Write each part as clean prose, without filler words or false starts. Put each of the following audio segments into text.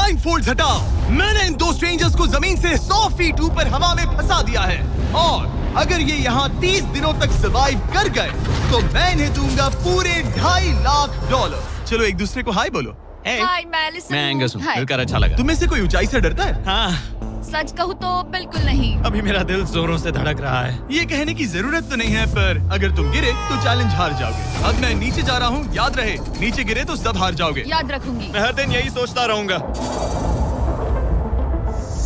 ब्लाइंडफोल्ड्स हटाओ। मैंने इन दो स्ट्रेंजर्स को जमीन से 100 फीट ऊपर हवा में फंसा दिया है और अगर ये यहाँ 30 दिनों तक सर्वाइव कर गए तो मैं इन्हें दूंगा पूरे $2.5 लाख। चलो एक दूसरे को हाय बोलो। हाय, मैं एलिसन मैं एंगस हूँ, हाय। मिलकर अच्छा लगा। तुम में से कोई ऊंचाई से डरता है? हाँ, सच कहूँ तो बिल्कुल नहीं। अभी मेरा दिल जोरों से धड़क रहा है। ये कहने की जरूरत तो नहीं है, पर अगर तुम गिरे तो चैलेंज हार जाओगे। अब मैं नीचे जा रहा हूँ, याद रहे नीचे गिरे तो सब हार जाओगे। याद रखूंगी। मैं हर दिन यही सोचता रहूंगा।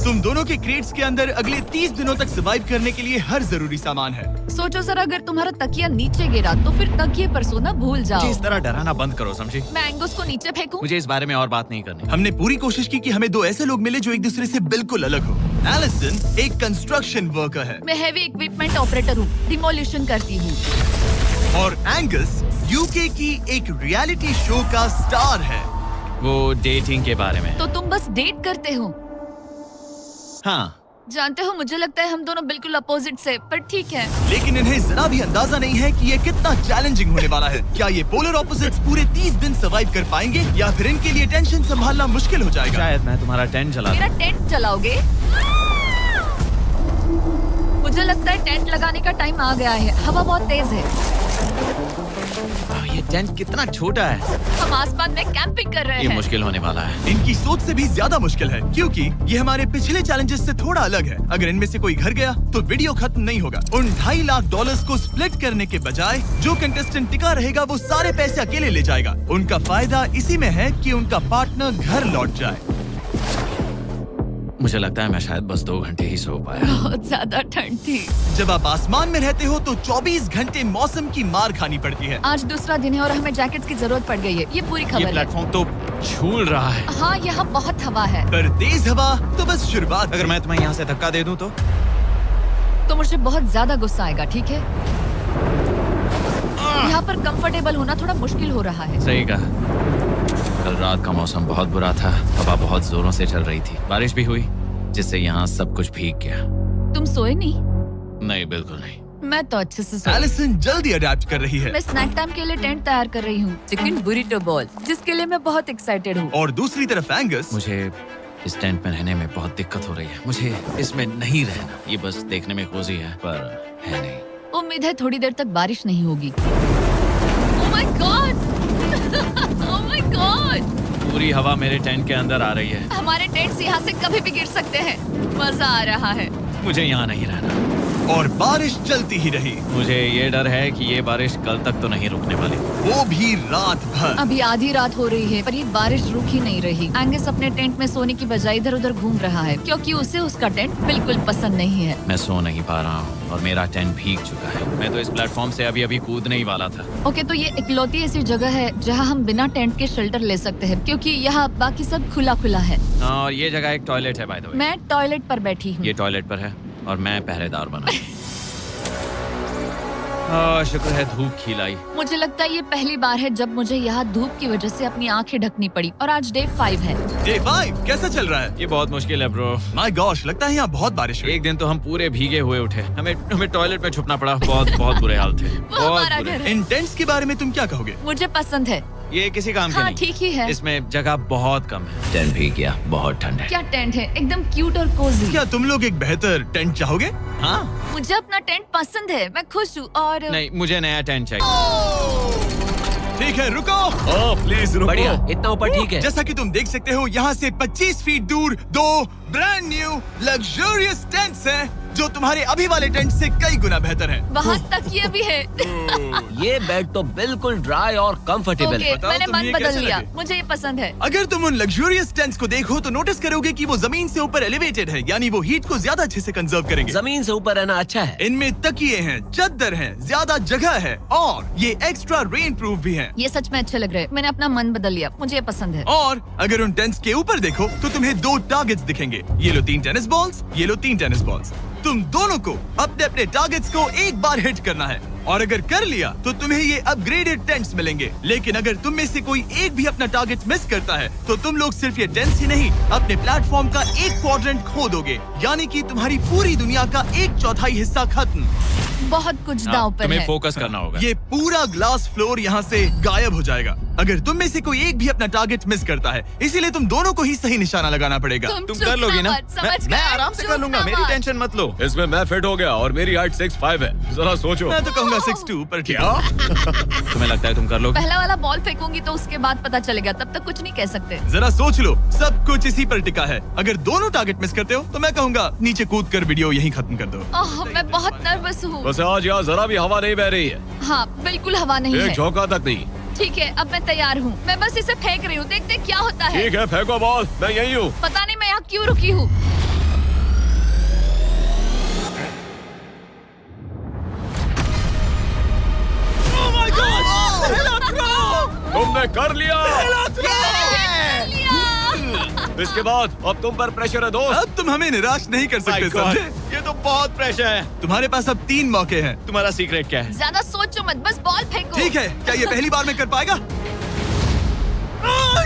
तुम दोनों के क्रेट्स के अंदर अगले 30 दिनों तक सर्वाइव करने के लिए हर जरूरी सामान है। सोचो सर, अगर तुम्हारा तकिया नीचे गिरा तो फिर तकिए पर सोना भूल जाओ। मुझे इस तरह डराना बंद करो, समझी? मैं एंगस को नीचे फेंकूं? मुझे इस बारे में और बात नहीं करनी। हमने पूरी कोशिश की कि हमें दो ऐसे लोग मिले जो एक दूसरे से बिल्कुल अलग हो। एलिसन एक कंस्ट्रक्शन वर्कर है मैं हेवी इक्विपमेंट ऑपरेटर हूँ, डिमोलिशन करती हूँ। और एंगस यूके की एक रियलिटी शो का स्टार है। वो डेटिंग के बारे में। तो तुम बस डेट करते हो? हाँ, जानते हो, मुझे लगता है हम दोनों बिल्कुल अपोजिट से, पर ठीक है। लेकिन इन्हें जरा भी अंदाजा नहीं है कि ये कितना चैलेंजिंग होने वाला है। क्या ये पोलर ऑपोजिट्स पूरे 30 दिन सर्वाइव कर पाएंगे या फिर इनके लिए टेंशन संभालना मुश्किल हो जाएगा? शायद मैं तुम्हारा टेंट चला मेरा टेंट चलाओगे? मुझे लगता है टेंट लगाने का टाइम आ गया है। हवा बहुत तेज है। ये टेंट कितना छोटा है। हम आसमान में कैंपिंग कर रहे ये हैं। मुश्किल होने वाला है। इनकी सोच से भी ज्यादा मुश्किल है क्योंकि ये हमारे पिछले चैलेंजेस से थोड़ा अलग है। अगर इनमें से कोई घर गया तो वीडियो खत्म नहीं होगा। उन $2.5 लाख को स्प्लिट करने के बजाय जो कंटेस्टेंट टिका रहेगा वो सारे पैसे अकेले ले जाएगा। उनका फायदा इसी में है कि उनका पार्टनर घर लौट जाए। मुझे लगता है मैं शायद बस 2 घंटे ही सो पाया। बहुत ज्यादा ठंड थी। जब आप आसमान में रहते हो तो 24 घंटे मौसम की मार खानी पड़ती है। आज दूसरा दिन है और हमें जैकेट्स की जरूरत पड़ गई है। ये पूरी ये खबर है। प्लेटफॉर्म तो झूल रहा है। हाँ, यहाँ बहुत हवा है। पर तेज हवा तो बस शुरुआत। अगर मैं तुम्हें यहाँ से धक्का दे दूं तो मुझे बहुत ज्यादा गुस्सा आएगा, ठीक है? यहाँ पर कंफर्टेबल होना थोड़ा मुश्किल हो रहा है। सही कहा। कल रात का मौसम बहुत बुरा था। हवा बहुत जोरों से चल रही थी। बारिश भी हुई जिससे यहाँ सब कुछ भीग गया। तुम सोए नहीं? नहीं, बिल्कुल नहीं। मैं तो अच्छे से सोई। एलिसन जल्दी अडेप्ट कर रही है मैं स्नैक टाइम के लिए टेंट तैयार कर रही हूँ, चिकन बुरिटो बॉल, जिसके लिए मैं बहुत एक्साइटेड हूँ। और दूसरी तरफ एंगस। मुझे इस टेंट में रहने में बहुत दिक्कत हो रही है। मुझे इसमें नहीं रहना। ये बस देखने में कोजी है पर है नहीं। उम्मीद है थोड़ी देर तक बारिश नहीं होगी। Oh my God! Oh my God! पूरी हवा मेरे टेंट के अंदर आ रही है। हमारे टेंट्स यहाँ से कभी भी गिर सकते हैं। मजा आ रहा है। मुझे यहाँ नहीं रहना। और बारिश चलती ही रही। मुझे ये डर है कि ये बारिश कल तक तो नहीं रुकने वाली। वो भी रात भर। अभी आधी रात हो रही है पर ये बारिश रुक ही नहीं रही। एंगस अपने टेंट में सोने की बजाय इधर उधर घूम रहा है क्योंकि उसे उसका टेंट बिल्कुल पसंद नहीं है। मैं सो नहीं पा रहा हूँ और मेरा टेंट भीग चुका है। मैं तो इस प्लेटफॉर्म से अभी कूदने ही वाला था। ओके, तो ये इकलौती ऐसी जगह है जहाँ हम बिना टेंट के शेल्टर ले सकते हैं क्योंकि यहाँ बाकी सब खुला खुला है। और ये जगह एक टॉयलेट है बाय द वे। मैं टॉयलेट पर बैठी हूँ। ये टॉयलेट पर है और मैं पहरेदार बना। शुक्र है धूप खिलाई। मुझे लगता है ये पहली बार है जब मुझे यहाँ धूप की वजह से अपनी आंखें ढकनी पड़ी और आज डे 5 है। डे 5 कैसा चल रहा है? ये बहुत मुश्किल है ब्रो। माय गॉश, लगता है यहाँ बहुत बारिश हुई। एक दिन तो हम पूरे भीगे हुए उठे। हमें टॉयलेट में छुपना पड़ा। बहुत बुरे हाल थे। वो हमारा घर है। इन टेंट्स के बारे में तुम क्या कहोगे? मुझे पसंद है। ये किसी काम का हाँ, नहीं। ठीक ही है। इसमें जगह बहुत कम है। टेंट भीग गया, बहुत ठंड है। क्या टेंट है, एकदम क्यूट और कोजी। क्या तुम लोग एक बेहतर टेंट चाहोगे? हाँ? मुझे अपना टेंट पसंद है, मैं खुश हूँ। और नहीं, मुझे नया टेंट चाहिए। ठीक है, रुको। प्लीज रुको। बढ़िया, इतना ऊपर ठीक है। जैसा कि तुम देख सकते हो यहाँ से 25 फीट दूर 2 ब्रांड न्यू लग्जरियस टेंट्स हैं जो तुम्हारे अभी वाले टेंट से कई गुना बेहतर हैं। वहाँ तकिया भी है। ये बेड तो बिल्कुल ड्राई और कंफर्टेबल ओके, है। बताओ मैंने तुम्हें मन ये बदल कैसे लिया। लगे? मुझे ये पसंद है। अगर तुम उन लग्जरियस टेंट्स को देखो तो नोटिस करोगे कि वो जमीन से ऊपर एलिवेटेड है, यानी वो हीट को ज्यादा अच्छे से कंजर्व करेंगे। जमीन से ऊपर रहना अच्छा है। इनमें तकिए हैं, चद्दर हैं, ज्यादा जगह है और ये एक्स्ट्रा रेन प्रूफ भी हैं। ये सच में अच्छे लग रहे हैं। मैंने अपना मन बदल लिया, मुझे ये पसंद है। और अगर उन टेंट्स के ऊपर देखो तो तुम्हें 2 टारगेट्स दिखेंगे। ये लो 3 टेनिस बॉल्स, ये लो 3 टेनिस बॉल्स। तुम दोनों को अपने अपने टारगेट्स को एक बार हिट करना है और अगर कर लिया तो तुम्हें ये अपग्रेडेड टेंट्स मिलेंगे। लेकिन अगर तुम में से कोई एक भी अपना टारगेट मिस करता है तो तुम लोग सिर्फ ये टेंट्स ही नहीं अपने प्लेटफॉर्म का एक क्वाड्रेंट खो दोगे, यानी कि तुम्हारी पूरी दुनिया का 1/4 हिस्सा खत्म। बहुत कुछ दांव पर तुम्हें है। फोकस करना होगा। ये पूरा ग्लास फ्लोर यहाँ से गायब हो जाएगा अगर तुम में से कोई एक भी अपना टारगेट मिस करता है, इसीलिए तुम दोनों को ही सही निशाना लगाना पड़ेगा। तुम कर लोगी ना? मैं आराम से कर लूंगा, मेरी टेंशन मत लो। इसमें मैं फिट हो गया और मेरी हाइट 6'5" है। जरा सोचो। मैं तो कहूँगा 6'2", पर क्या? तुम्हें लगता है तुम कर लोगे? पहला वाला बॉल फेंकूंगी तो उसके बाद पता चलेगा, तब तक कुछ नहीं कह सकते। जरा सोच लो, सब कुछ इसी पर टिका है। अगर दोनों टारगेट मिस करते हो तो मैं कहूँगा नीचे कूद कर वीडियो यहीं खत्म कर दो। ओह, मैं बहुत नर्वस हूँ। बस आज यहाँ जरा भी हवा नहीं बह रही है, हाँ, बिल्कुल हवा नहीं एक है। झोंका तक नहीं। ठीक है, अब मैं तैयार हूँ। मैं बस इसे फेंक रही हूँ, देखते क्या होता है। ठीक है, फेंको बॉल, मैं यही हूँ। पता नहीं मैं यहाँ क्यों रुकी हूँ। तुमने कर लिया। इसके बाद अब तुम पर प्रेशर है दोस्त। अब तुम हमें निराश नहीं कर सकते, समझे? ये तो बहुत प्रेशर है। तुम्हारे पास अब 3 मौके हैं। तुम्हारा सीक्रेट क्या है? ज्यादा सोचो मत, बस बॉल फेंको। ठीक है, क्या ये पहली बार में कर पाएगा?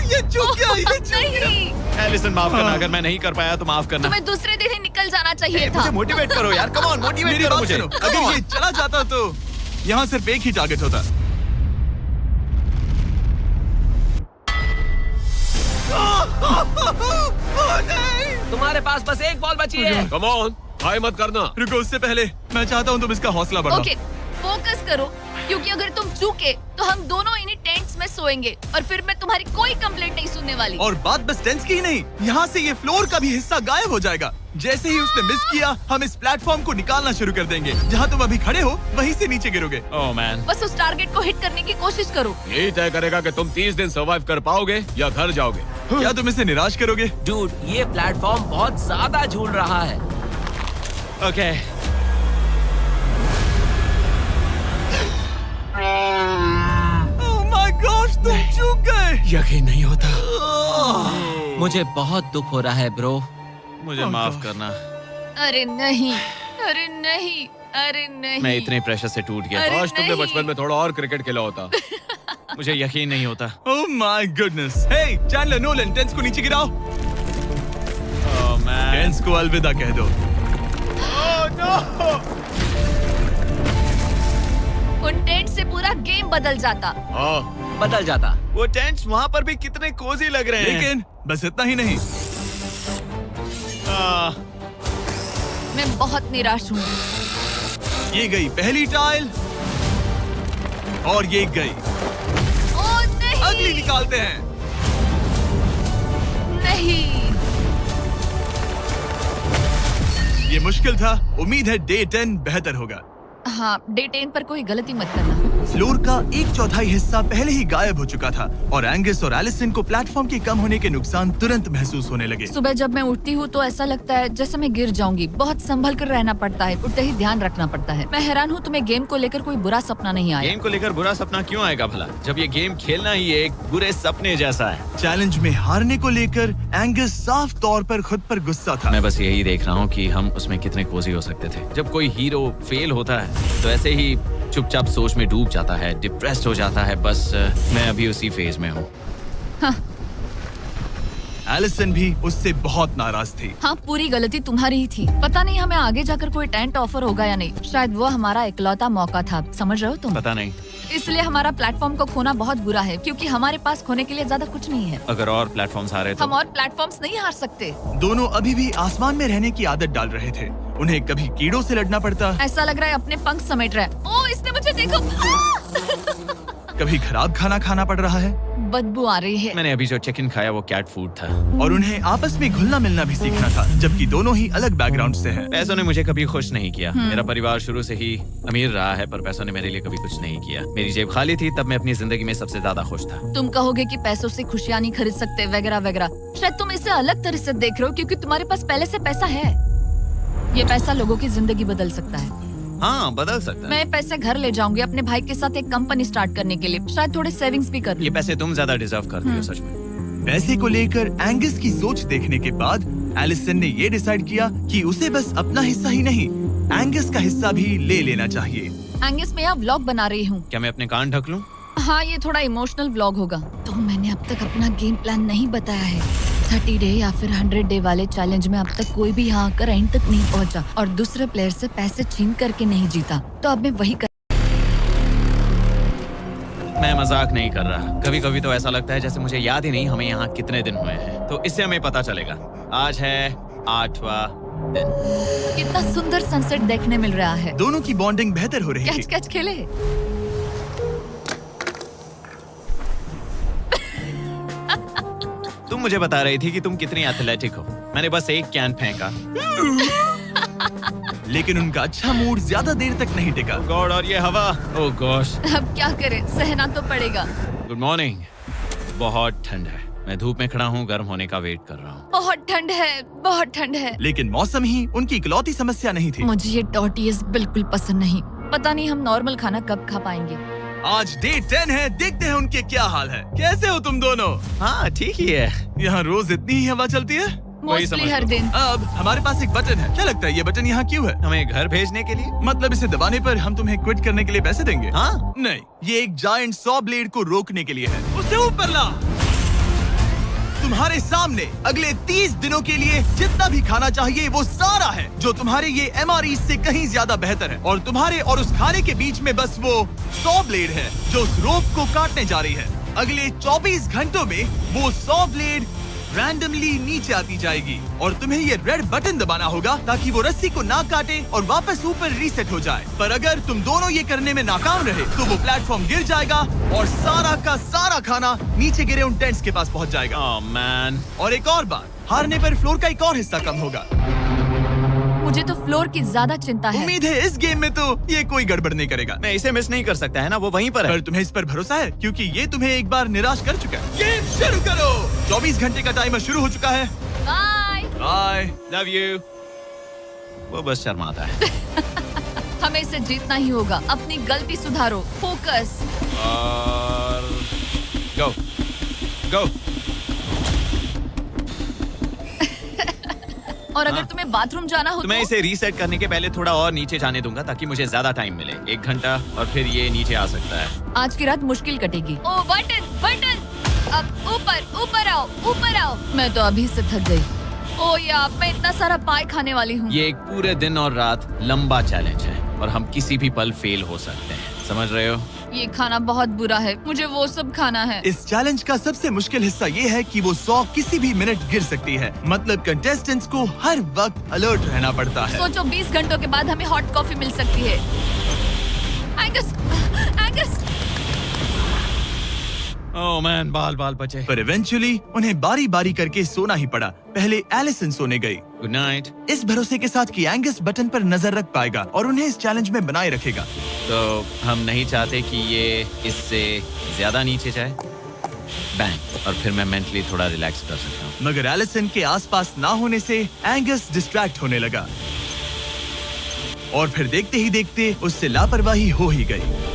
ये चूक गया, ये चूक गया। नहीं, एलिसन माफ करना, अगर मैं नहीं कर पाया तो माफ करना। तुम्हें दूसरे दिन ही निकल जाना चाहिए था। मुझे मोटिवेट करो यार, कम ऑन, मोटिवेट मेरी करो बात मुझे। सुनो, अगर ये चला जाता तो यहाँ सिर्फ एक ही टारगेट होता। तुम्हारे पास बस एक बॉल बची है। कम ऑन, हाई मत करना। रुको, उससे पहले मैं चाहता हूँ तुम इसका हौसला बढ़ाओ। ओके, फोकस करो, क्योंकि अगर तुम चूके तो हम दोनों इन्हीं टेंट्स में सोएंगे और फिर मैं तुम्हारी कोई कंप्लेंट नहीं सुनने वाली। और बात बस टेंस की ही नहीं, यहाँ से ये फ्लोर का भी हिस्सा गायब हो जाएगा। जैसे ही उसने मिस किया, हम इस प्लेटफॉर्म को निकालना शुरू कर देंगे। जहाँ तुम अभी खड़े हो, वहीं से नीचे गिरोगे। ओह मैन, बस उस टारगेट को हिट करने की कोशिश करो। यही तय करेगा कि तुम 30 दिन सर्वाइव कर पाओगे या घर जाओगे। क्या तुम इसे निराश करोगे? डूड, ये प्लेटफॉर्म बहुत ज्यादा झूल रहा है। ओके। ओह माय गॉश, तुम चूक गए। यकीन नहीं होता। मुझे बहुत दुख हो रहा है ब्रो। मुझे Oh माफ God. करना, अरे नहीं, अरे नहीं, अरे नहीं। मैं इतने प्रेशर से टूट गया। अरे काश तुमने नहीं। बचपन में थोड़ा और क्रिकेट खेला होता। मुझे यकीन नहीं होता। Oh my goodness. Hey Chandler, Nolan, टेंस को नीचे गिराओ। ओह मैन, टेंस को अलविदा कह दो। उन टेंट से पूरा गेम बदल जाता। हाँ, बदल जाता। वो टेंट्स वहाँ पर भी कितने कोजी लग रहे हैं। लेकिन बस इतना ही नहीं, मैं बहुत निराश हूँ। ये गई पहली टाइल और ये गई। ओह नहीं, अगली निकालते हैं। नहीं। ये मुश्किल था, उम्मीद है डे 10 बेहतर होगा। हाँ, डे 10 पर कोई गलती मत करना। फ्लोर का 1/4 हिस्सा पहले ही गायब हो चुका था और एंगस और एलिसन को प्लेटफॉर्म के कम होने के नुकसान तुरंत महसूस होने लगे। सुबह जब मैं उठती हूँ तो ऐसा लगता है जैसे मैं गिर जाऊंगी। बहुत संभल कर रहना पड़ता है, उठते ही ध्यान रखना पड़ता है। मैं हैरान हूँ तुम्हें गेम को लेकर कोई बुरा सपना नहीं आया। गेम को लेकर बुरा सपना क्यों आएगा भला, जब ये गेम खेलना ही एक बुरे सपने जैसा है। चैलेंज में हारने को लेकर एंगस साफ तौर पर खुद पर गुस्सा था। मैं बस यही देख रहा हूँ कि हम उसमें कितने कोजी हो सकते थे। जब कोई हीरो फेल होता है तो ऐसे ही चुपचाप सोच में डूब जाता है, डिप्रेस्ड हो जाता है। बस मैं अभी उसी फेज में हूँ। एलिसन भी उससे बहुत नाराज थी। हाँ, पूरी गलती तुम्हारी ही थी। पता नहीं हमें आगे जाकर कोई टेंट ऑफर होगा या नहीं। शायद वो हमारा इकलौता मौका था, समझ रहे हो तुम? पता नहीं, इसलिए हमारा प्लेटफॉर्म को खोना बहुत बुरा है, क्योंकि हमारे पास खोने के लिए ज्यादा कुछ नहीं है। अगर और प्लेटफॉर्म्स आ रहे हम तो। और प्लेटफॉर्म्स नहीं हार सकते। दोनों अभी भी आसमान में रहने की आदत डाल रहे थे। उन्हें कभी कीड़ों से लड़ना पड़ता, ऐसा लग रहा है अपने पंख समेट रहा है। ओह, इसने मुझे देखो। कभी खराब खाना खाना पड़ रहा है बदबू आ रही है। मैंने अभी जो चिकन खाया वो कैट फूड था। और उन्हें आपस में घुलना मिलना भी सीखना था, जबकि दोनों ही अलग बैकग्राउंड से हैं। पैसों ने मुझे कभी खुश नहीं किया। मेरा परिवार शुरू से ही अमीर रहा है, पर पैसों ने मेरे लिए कभी कुछ नहीं किया। मेरी जेब खाली थी तब मैं अपनी जिंदगी में सबसे ज्यादा खुश था। तुम कहोगे कि पैसों से खुशियाँ नहीं खरीद सकते वगैरह वगैरह। शायद तुम इसे अलग तरह से देख रहे हो, क्योंकि तुम्हारे पास पहले से पैसा है। ये पैसा लोगों की जिंदगी बदल सकता है। हाँ, बदल सकता है। मैं ये पैसे घर ले जाऊंगी अपने भाई के साथ एक कंपनी स्टार्ट करने के लिए। शायद थोड़े सेविंग्स भी कर ये लूं। पैसे तुम ज्यादा डिजर्व करती हो सच में। पैसे को लेकर एंगस की सोच देखने के बाद एलिसन ने ये डिसाइड किया कि उसे बस अपना हिस्सा ही नहीं, एंगस का हिस्सा भी ले लेना चाहिए। एंगस, मैं यहाँ व्लॉग बना रही हूँ। क्या मैं अपने कान ढक लूं? हाँ, ये थोड़ा इमोशनल व्लॉग होगा। तो मैंने अब तक अपना गेम प्लान नहीं बताया है। 30 डे या फिर 100 डे वाले चैलेंज में अब तक कोई भी यहाँ आकर एंड तक नहीं पहुँचा और दूसरे प्लेयर से पैसे छीन करके नहीं जीता। तो अब मैं वही कर। मैं मजाक नहीं कर रहा। कभी कभी तो ऐसा लगता है जैसे मुझे याद ही नहीं हमें यहाँ कितने दिन हुए हैं। तो इससे हमें पता चलेगा। आज है 8वां दिन। कितना सुंदर सनसेट देखने मिल रहा है। दोनों की बॉन्डिंग बेहतर हो रही कैच है। कैच खेले। तुम मुझे बता रही थी कि तुम कितनी एथलेटिक हो। मैंने बस एक कैन फेंका। लेकिन उनका अच्छा मूड ज्यादा देर तक नहीं टिका। गॉड, और ये हवा। ओह गॉश। अब क्या करें, सहना तो पड़ेगा। Good morning. बहुत ठंड है। मैं धूप में खड़ा हूँ, गर्म होने का वेट कर रहा हूँ। बहुत ठंड है, बहुत ठंड है। लेकिन मौसम ही उनकी इकलौती समस्या नहीं थी। मुझे ये टॉर्टियस बिल्कुल पसंद नहीं। पता नहीं हम नॉर्मल खाना कब खा पाएंगे। आज डे 10 है, देखते हैं उनके क्या हाल है। कैसे हो तुम दोनों? हाँ ठीक ही है। यहाँ रोज इतनी ही हवा चलती है। वही समझ मोस्टली हर लो। दिन। अब हमारे पास एक बटन है। क्या लगता है ये बटन यहाँ क्यों है? हमें घर भेजने के लिए। मतलब इसे दबाने पर हम तुम्हें क्विट करने के लिए पैसे देंगे? हाँ। नहीं, ये एक जायंट सॉ ब्लेड को रोकने के लिए है। उसे ऊपर ला। तुम्हारे सामने अगले 30 दिनों के लिए जितना भी खाना चाहिए वो सारा है, जो तुम्हारे ये MREs से कहीं ज्यादा बेहतर है। और तुम्हारे और उस खाने के बीच में बस वो सॉ ब्लेड है जो उस रोप को काटने जा रही है। अगले 24 घंटों में वो सॉ ब्लेड रैंडमली नीचे आती जाएगी और तुम्हें ये रेड बटन दबाना होगा ताकि वो रस्सी को ना काटे और वापस ऊपर रीसेट हो जाए। पर अगर तुम दोनों ये करने में नाकाम रहे तो वो प्लेटफॉर्म गिर जाएगा और सारा का सारा खाना नीचे गिरे उन टेंट्स के पास पहुंच जाएगा। Oh man. और एक और बात, हारने पर फ्लोर का एक और हिस्सा कम होगा। मुझे तो फ्लोर की ज्यादा चिंता है। उम्मीद है इस गेम में तो ये कोई गड़बड़ नहीं करेगा। मैं इसे मिस नहीं कर सकता है ना, वो वहीं पर है। पर तुम्हें इस पर भरोसा है क्योंकि ये तुम्हें एक बार निराश कर चुका है। गेम शुरू करो। 24 घंटे का टाइमर शुरू हो चुका है। बाय। बाय। Love you. वो बस शर्माता है। हमें इसे जीतना ही होगा। अपनी गलती सुधारो। फोकस। और गो गो। और अगर हाँ। तुम्हें बाथरूम जाना हो तो मैं इसे रीसेट करने के पहले थोड़ा और नीचे जाने दूंगा ताकि मुझे ज्यादा टाइम मिले। 1 घंटा और फिर ये नीचे आ सकता है। आज की रात मुश्किल कटेगी। ओ बटन बटन। अब ऊपर ऊपर आओ, ऊपर आओ। मैं तो अभी से थक गई। ओ यार, मैं इतना सारा पाई खाने वाली हूँ। ये एक पूरे दिन और रात लंबा चैलेंज है और हम किसी भी पल फेल हो सकते हैं। समझ रहे हो? ये खाना बहुत बुरा है। मुझे वो सब खाना है। इस चैलेंज का सबसे मुश्किल हिस्सा ये है कि वो 100 किसी भी मिनट गिर सकती है। मतलब कंटेस्टेंट्स को हर वक्त अलर्ट रहना पड़ता है। सोचो 20 घंटों के बाद हमें हॉट कॉफी मिल सकती है। Angus, Angus. ओह मैन, बाल बाल बचे। पर इवेंचुअली उन्हें बारी बारी करके सोना ही पड़ा। पहले एलिसन सोने गई, गुड नाइट। इस भरोसे के साथ कि एंगस बटन पर नजर रख पाएगा और उन्हें इस चैलेंज में बनाए रखेगा। तो हम नहीं चाहते कि ये इससे ज्यादा नीचे जाए। बैंग। और फिर मैं मेंटली थोड़ा रिलैक्स कर सकता हूँ। मगर एलिसन के आसपास ना होने से एंगस डिस्ट्रैक्ट होने लगा और फिर देखते ही देखते उससे लापरवाही हो ही गई।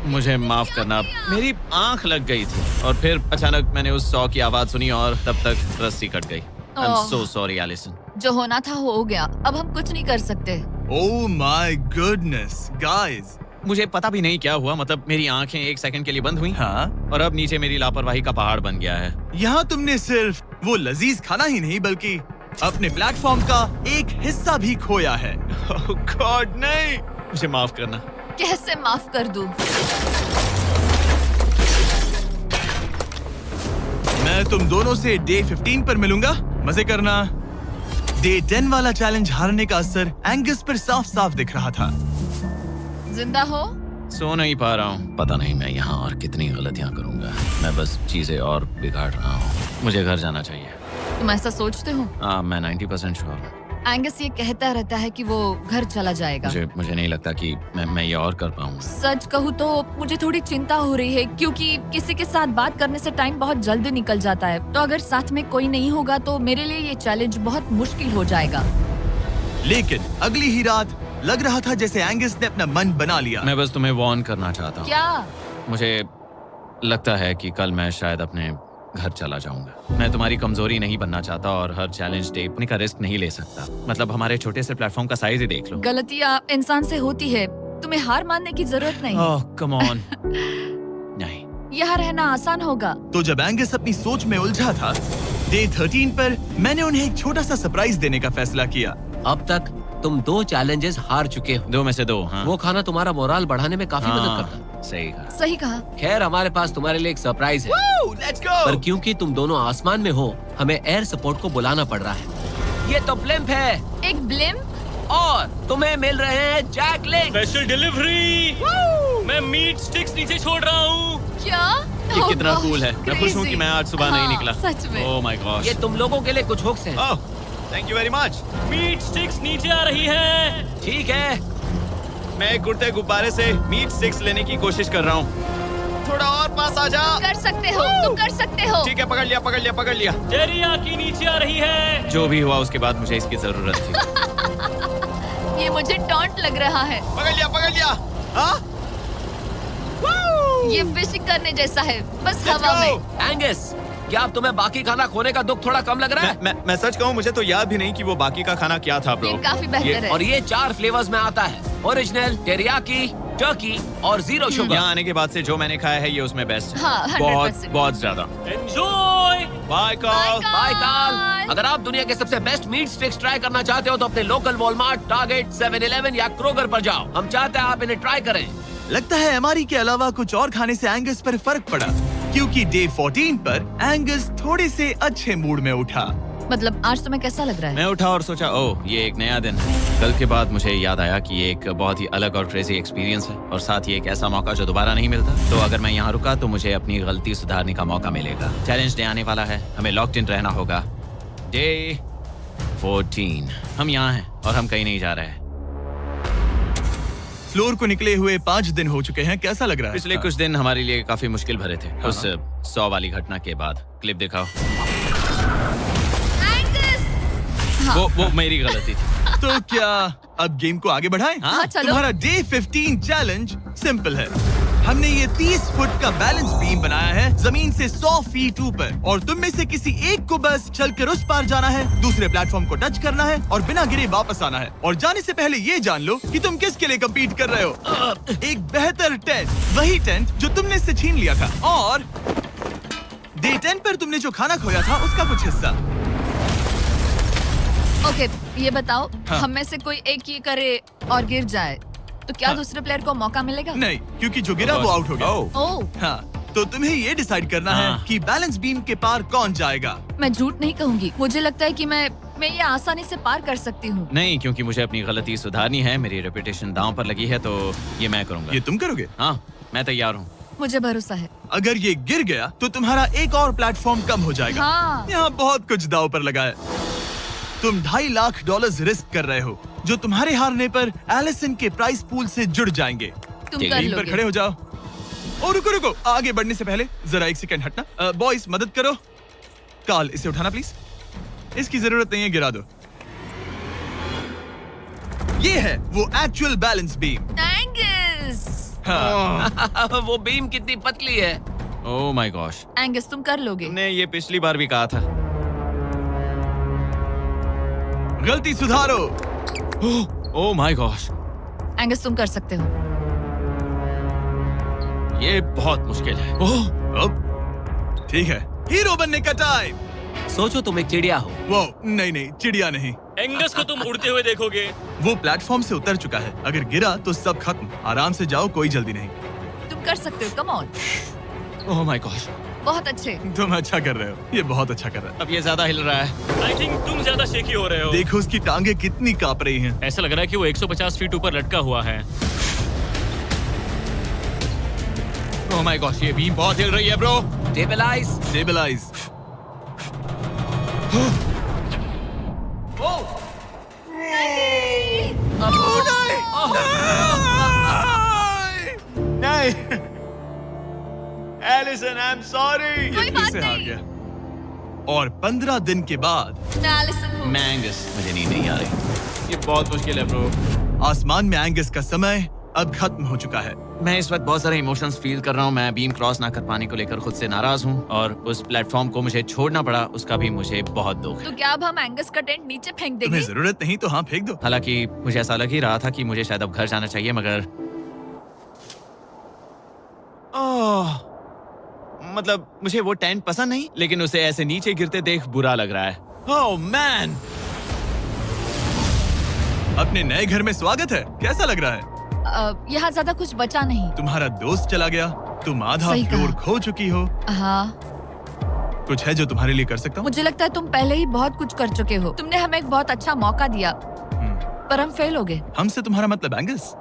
मुझे माफ करना, मेरी आंख लग गई थी और फिर अचानक मैंने उस सॉ की आवाज सुनी और तब तक रस्सी कट गई। I am so sorry Allison. जो होना था हो गया। अब हम कुछ नहीं कर सकते। ओह माय गुडनेस गाइस, मुझे पता भी नहीं क्या हुआ। मतलब मेरी आंखें 1 सेकंड के लिए बंद हुई। हाँ, और अब नीचे मेरी लापरवाही का पहाड़ बन गया है। यहाँ तुमने सिर्फ वो लजीज खाना ही नहीं बल्कि अपने प्लेटफॉर्म का एक हिस्सा भी खोया है। ओह गॉड, नहीं। मुझे माफ करना। कैसे माफ कर दूं? मैं तुम दोनों से डे 15 पर मिलूंगा। मजे करना। डे 10 वाला चैलेंज हारने का असर एंगस पर साफ साफ दिख रहा था। जिंदा हो? सो नहीं पा रहा हूँ। पता नहीं मैं यहाँ और कितनी गलतियाँ करूँगा। मैं बस चीजें और बिगाड़ रहा हूँ। मुझे घर जाना चाहिए। तुम ऐसा सोचते हो? हाँ, मैं 90% श्योर हूँ। एंगस ये कहता रहता है कि वो घर चला जाएगा। मुझे नहीं लगता कि मैं ये और कर पाऊंगा। सच कहूँ तो मुझे थोड़ी चिंता हो रही है क्योंकि किसी के साथ बात करने से टाइम बहुत जल्दी निकल जाता है। तो अगर साथ में कोई नहीं होगा तो मेरे लिए ये चैलेंज बहुत मुश्किल हो जाएगा। लेकिन अगली ही रात लग रहा था जैसे एंगस ने अपना मन बना लिया। मैं बस तुम्हें वार्न करना चाहता हूँ। क्या? मुझे लगता है कि कल मैं शायद अपने घर चला जाऊंगा। मैं तुम्हारी कमजोरी नहीं बनना चाहता और हर चैलेंज डे अपने का रिस्क नहीं ले सकता। मतलब हमारे छोटे से प्लेटफॉर्म का साइज ही देख लो। गलतियाँ इंसान से होती है, तुम्हें हार मानने की जरूरत नहीं। ओह कम ऑन। नहीं, यहाँ रहना आसान होगा। तो जब एंगस अपनी सोच में उलझा था, डे 13 पर मैंने उन्हें एक छोटा सा सरप्राइज देने का फैसला किया। अब तक तुम 2 चैलेंजेस हार चुके हो। 2 में से 2। हाँ। वो खाना तुम्हारा मोराल बढ़ाने में काफी मदद हाँ, करता। सही कहा। सही कहा। खैर हमारे पास तुम्हारे लिए एक सरप्राइज है। Let's go. पर क्योंकि तुम दोनों आसमान में हो, हमें एयर सपोर्ट को बुलाना पड़ रहा है। ये तो ब्लिम्प है एक ब्लिम? और तुम्हें मिल रहे हैं जैक लिंक। Special delivery. मैं मीट स्टिक्स नीचे छोड़ रहा हूँ। क्या? ये Oh कितना gosh, कूल है। मैं खुश हूँ कि मैं आज सुबह नहीं हाँ, निकला। सच में। Oh my gosh. ये तुम लोगों के लिए कुछ हुक्स हैं। Oh, thank you very much. Meat sticks नीचे आ रही है। ठीक है, मैं एक उड़ते गुब्बारे से मीट स्टिक्स लेने की कोशिश कर रहा हूँ। थोड़ा और पास आ जा। कर सकते हो, तुम कर सकते हो। ठीक है, पकड़ लिया, पकड़ लिया, पकड़ लिया। टेरियाकी नीचे आ रही है। जो भी हुआ उसके बाद मुझे इसकी जरूरत थी। ये मुझे टॉन्ट लग रहा है। पकड़ लिया, पकड़ लिया। हाँ? ये फिशिंग करने जैसा है, बस हवा में। एंगस, क्या अब तुम्हें बाकी खाना खोने का दुख थोड़ा कम लग रहा है? मैं सच कहूँ, मुझे तो याद भी नहीं कि वो बाकी का खाना क्या था ब्रो। ये काफी बेहतर है। और ये 4 फ्लेवर्स में आता है, ओरिजिनल, टेरियाकी, टर्की और 0 शुगर। यहाँ आने के बाद से जो मैंने खाया है ये उसमें बेस्ट है। हाँ, 100%। बहुत बहुत ज्यादा। एंजॉय। Bye call. बाय काल। अगर आप दुनिया के सबसे बेस्ट मीट स्टिक्स ट्राई करना चाहते हो तो अपने लोकल वॉलमार्ट, टारगेट, 7-Eleven या क्रोगर पर जाओ। हम चाहते हैं आप इन्हें ट्राई करें। लगता है एमआरई के अलावा कुछ और खाने से एंगस पर फर्क पड़ा, क्योंकि डे 14 पर एंगस थोड़े से अच्छे मूड में उठा। मतलब आज तुम्हें कैसा लग रहा है? मैं उठा और सोचा, ओह ये एक नया दिन है। कल के बाद मुझे याद आया कि ये एक बहुत ही अलग और क्रेजी एक्सपीरियंस है और साथ ही एक ऐसा मौका जो दोबारा नहीं मिलता। तो अगर मैं यहाँ रुका तो मुझे अपनी गलती सुधारने का मौका मिलेगा। चैलेंज डे आने वाला है, हमें लॉक्ड इन रहना होगा। डे 14 हम यहाँ हैं और हम कहीं नहीं जा रहे हैं। फ्लोर को निकले हुए 5 दिन हो चुके हैं, कैसा लग रहा है? पिछले कुछ दिन हमारे लिए काफी मुश्किल भरे थे। उस 100 वाली घटना के बाद। क्लिप दिखाओ। वो मेरी गलती थी। तो क्या अब गेम को आगे बढ़ाएं? हाँ, चलो। तुम्हारा डे 15 चैलेंज सिंपल है। हमने ये 30 फुट का बैलेंस बीम बनाया है जमीन से 100 फीट ऊपर, और तुम में से किसी एक को बस चलकर उस पार जाना है, दूसरे प्लेटफॉर्म को टच करना है और बिना गिरे वापस आना है। और जाने से पहले ये जान लो कि तुम किसके लिए कम्पीट कर रहे हो। एक बेहतर टेंट, वही टेंट जो तुमने इससे छीन लिया था, और डे 10 पर तुमने जो खाना खोया था उसका कुछ हिस्सा। ओके, ये बताओ, हाँ। हम में से कोई एक ये करे और गिर जाए तो क्या हाँ। दूसरे प्लेयर को मौका मिलेगा? नहीं, क्योंकि जो गिरा वो आउट हो गया। ओह, हाँ, तो तुम्हें ये डिसाइड करना हाँ। है कि बैलेंस बीम के पार कौन जाएगा। मैं झूठ नहीं कहूंगी, मुझे लगता है कि मैं ये आसानी से पार कर सकती हूँ। नहीं, क्योंकि मुझे अपनी गलती सुधारनी है। मेरी रेपुटेशन दांव पर लगी है, तो ये मैं करूंगा। ये तुम करोगे? हाँ, मैं तैयार हूँ। मुझे भरोसा है। अगर ये गिर गया तो तुम्हारा एक और प्लेटफॉर्म कम हो जाएगा। हाँ। यहाँ बहुत कुछ दाव पर लगा है। तुम $2.5 लाख रिस्क कर रहे हो, जो तुम्हारे हारने पर एलिसन के प्राइस पूल से जुड़ जाएंगे। तुम ठीक कर है, टीम पर लोगे। खड़े हो जाओ। और रुको, आगे बढ़ने से पहले जरा 1 सेकंड हटना। बॉयज मदद करो। काल, इसे उठाना प्लीज। इसकी जरूरत नहीं है, गिरा दो। ये है वो एक्चुअल बैलेंस बीम। एंगस, हाँ। वो बीम कितनी पतली है। ओह माय गॉश, एंगस तुम कर लोगे। तुमने ये पिछली बार भी कहा था। गलती सुधारो। ओह माय गॉश, एंगस तुम कर सकते हो। ये बहुत मुश्किल है। अब ठीक है, हीरो बनने का टाइम। सोचो तुम एक चिड़िया हो। वो नहीं, चिड़िया नहीं। एंगस को तुम उड़ते हुए देखोगे। वो प्लेटफॉर्म से उतर चुका है। अगर गिरा तो सब खत्म। आराम से जाओ, कोई जल्दी नहीं। तुम कर सकते हो, come on. Oh my gosh, बहुत अच्छे। तुम अच्छा कर रहे हो, ये बहुत अच्छा कर रहा है। अब ये ज्यादा हिल रहा है। आई थिंक तुम ज्यादा शेकी हो रहे हो। देखो उसकी टांगे कितनी कांप रही हैं। ऐसा लग रहा है कि वो 150 फीट ऊपर लटका हुआ है। ओह माय गॉश, ये बीम बहुत हिल रही है ब्रो। स्टेबलाइज। स्टेबलाइज। नहीं, एलिसन, आई एम सॉरी। कोई बात से हार नहीं। गया। और 15 दिन के बाद मैं एलिसन हूँ। मैं एंगस, मुझे नींद नहीं आ रही। ये बहुत मुश्किल है ब्रो। आसमान में एंगस का समय अब खत्म हो चुका है। मैं इस वक्त बहुत सारे इमोशंस फील कर रहा हूँ। मैं बीम क्रॉस ना कर पाने को लेकर खुद से नाराज हूँ और उस प्लेटफॉर्म को मुझे छोड़ना पड़ा, उसका भी मुझे बहुत दुख है। तो क्या अब हम एंगस का टेंट नीचे फेंक देंगे? तुम्हें जरूरत नहीं तो हाँ फेंक दो। हालांकि मुझे ऐसा लग ही रहा था कि मुझे शायद अब घर जाना चाहिए, मगर मतलब मुझे वो टेंट पसंद नहीं, लेकिन उसे ऐसे नीचे गिरते देख बुरा लग रहा है। Oh man! अपने नए घर में स्वागत है। कैसा लग रहा है? यहाँ ज्यादा कुछ बचा नहीं। तुम्हारा दोस्त चला गया, तुम आधा सही कहा। फ्लोर खो चुकी हो। हाँ, कुछ है जो तुम्हारे लिए कर सकता हूँ? मुझे लगता है तुम पहले ही बहुत कुछ कर चुके हो। तुमने हमें एक बहुत अच्छा मौका दिया, पर हम फेल हो गए। हमसे तुम्हारा मतलब एंगस?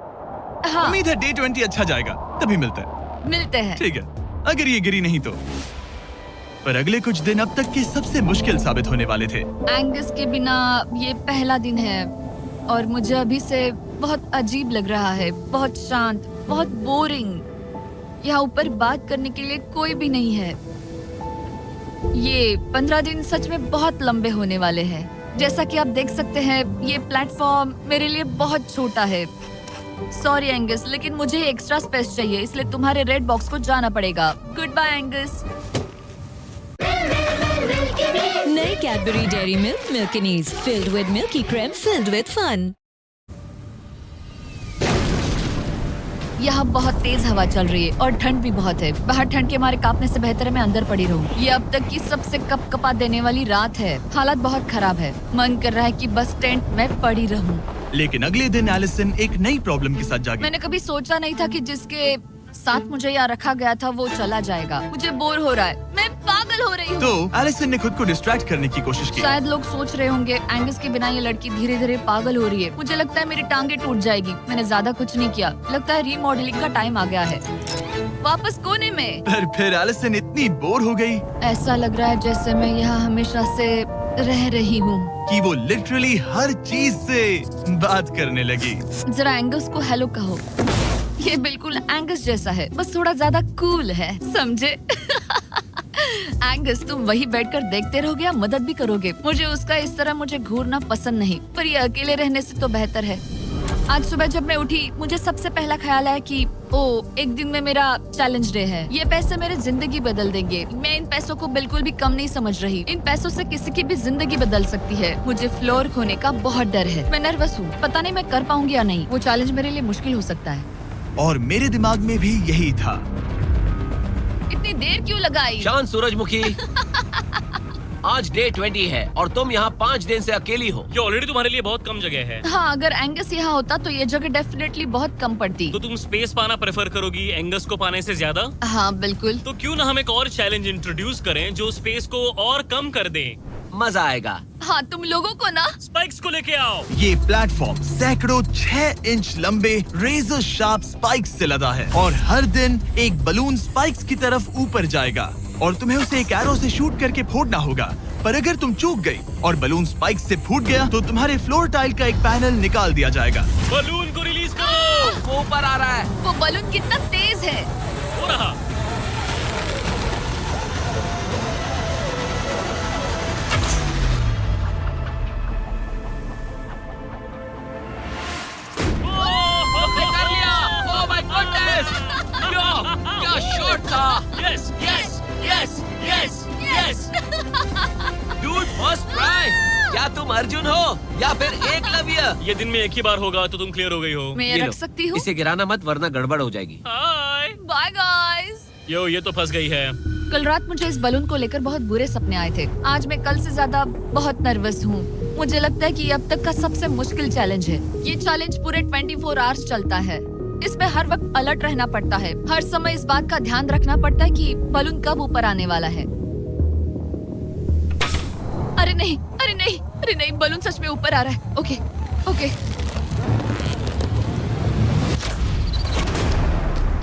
हाँ, उम्मीद है डे 20 अच्छा जाएगा, तभी मिलते हैं। मिलते हैं। ठीक है, अगर ये गिरी नहीं तो। पर अगले कुछ दिन अब तक के सबसे मुश्किल साबित होने वाले थे। एंगस के बिना ये पहला दिन है और मुझे अभी से बहुत अजीब लग रहा है, बहुत शांत, बहुत बोरिंग। यहाँ ऊपर बात करने के लिए कोई भी नहीं है। ये 15 दिन सच में बहुत लंबे होने वाले हैं। जैसा कि आप देख सकते हैं, ये प्लेटफॉर्म मेरे लिए बहुत छोटा है। सॉरी एंगस, लेकिन मुझे एक्स्ट्रा स्पेस चाहिए, इसलिए तुम्हारे रेड बॉक्स को जाना पड़ेगा। Good bye Angus. नई Cadbury Dairy Milk Milkinis filled with milky cream filled with fun. यहाँ बहुत तेज हवा चल रही है और ठंड भी बहुत है। बाहर ठंड के मारे कांपने से बेहतर है मैं अंदर पड़ी रहूं। ये अब तक की सबसे कपकपा देने वाली रात है। हालात बहुत खराब है। मन कर रहा है कि बस टेंट में पड़ी रहूं। लेकिन अगले दिन एलिसन एक नई प्रॉब्लम के साथ जागी। मैंने कभी सोचा नहीं था कि जिसके साथ मुझे यहाँ रखा गया था वो चला जाएगा। मुझे बोर हो रहा है, मैं पागल हो रही हूँ। तो एलिसन ने खुद को डिस्ट्रैक्ट करने की कोशिश की। शायद लोग सोच रहे होंगे एंगस के बिना ये लड़की धीरे धीरे पागल हो रही है। मुझे लगता है मेरी टांगे टूट जाएगी। मैंने ज्यादा कुछ नहीं किया। लगता है रीमॉडलिंग का टाइम आ गया है। वापस कोने में। पर फिर एलिसन इतनी बोर हो गई ऐसा लग रहा है जैसे मैं यहाँ हमेशा से रह रही हूँ। कि वो लिटरली हर चीज से बात करने लगी। जरा एंगस को हेलो कहो। ये बिल्कुल एंगस जैसा है, बस थोड़ा ज्यादा कूल है, समझे? एंगस, तुम वही बैठकर देखते रहोगे या मदद भी करोगे? मुझे उसका इस तरह मुझे घूरना पसंद नहीं, पर ये अकेले रहने से तो बेहतर है। आज सुबह जब मैं उठी, मुझे सबसे पहला ख्याल आया कि एक दिन में मेरा चैलेंज डे है। ये पैसे मेरी जिंदगी बदल देंगे। मैं इन पैसों को बिल्कुल भी कम नहीं समझ रही। इन पैसों से किसी की भी जिंदगी बदल सकती है। मुझे फ्लोर खोने का बहुत डर है। मैं नर्वस हूँ, पता नहीं मैं कर पाऊंगी या नहीं। वो चैलेंज मेरे लिए मुश्किल हो सकता है। और मेरे दिमाग में भी यही था। इतनी देर क्यों लगाई? शांत सूरजमुखी। आज डे 20 है और तुम यहाँ 5 दिन से अकेली हो। ये ऑलरेडी तुम्हारे लिए बहुत कम जगह है। हाँ, अगर एंगस यहाँ होता तो ये जगह डेफिनेटली बहुत कम पड़ती। तो तुम स्पेस पाना प्रेफर करोगी एंगस को पाने से ज्यादा? हाँ बिल्कुल। तो क्यों ना हम एक और चैलेंज इंट्रोड्यूस करें जो स्पेस को और कम कर दे। मजा आएगा। हाँ, तुम लोगों को ना स्पाइक्स को लेके आओ। ये प्लेटफॉर्म सैकड़ों 6 इंच लंबे रेजर शार्प स्पाइक्स से लदा है और हर दिन एक बलून स्पाइक्स की तरफ ऊपर जाएगा और तुम्हें उसे एक एरो से शूट करके फोड़ना होगा। पर अगर तुम चूक गई और बलून स्पाइक्स से फूट गया तो तुम्हारे फ्लोर टाइल का एक पैनल निकाल दिया जाएगा। बलून को रिलीज करो। वो ऊपर आ रहा है। वो बलून कितना तेज है। हो रहा। उसने कर लिया। Oh my goodness. क्या शॉट था। Yes yes yes yes yes. Dude, first try. क्या तुम अर्जुन हो या फिर एकलव्य? ये दिन में एक ही बार होगा तो तुम क्लियर हो गई हो। मैं ये ये लो। रख सकती हूँ? इसे गिराना मत वरना गड़बड़ हो जाएगी। हाय। Bye guys. यो, ये तो फंस गई है। कल रात मुझे इस बलून को लेकर बहुत बुरे सपने आए थे। आज मैं कल से ज्यादा बहुत नर्वस हूँ। मुझे लगता है कि ये अब तक का सबसे मुश्किल चैलेंज है। ये चैलेंज पूरे 24 आवर्स चलता है। इसमें हर वक्त अलर्ट रहना पड़ता है। हर समय इस बात का ध्यान रखना पड़ता है कि बलून कब ऊपर आने वाला है। अरे नहीं, अरे नहीं, अरे नहीं, बलून सच में ऊपर आ रहा है। Okay, okay.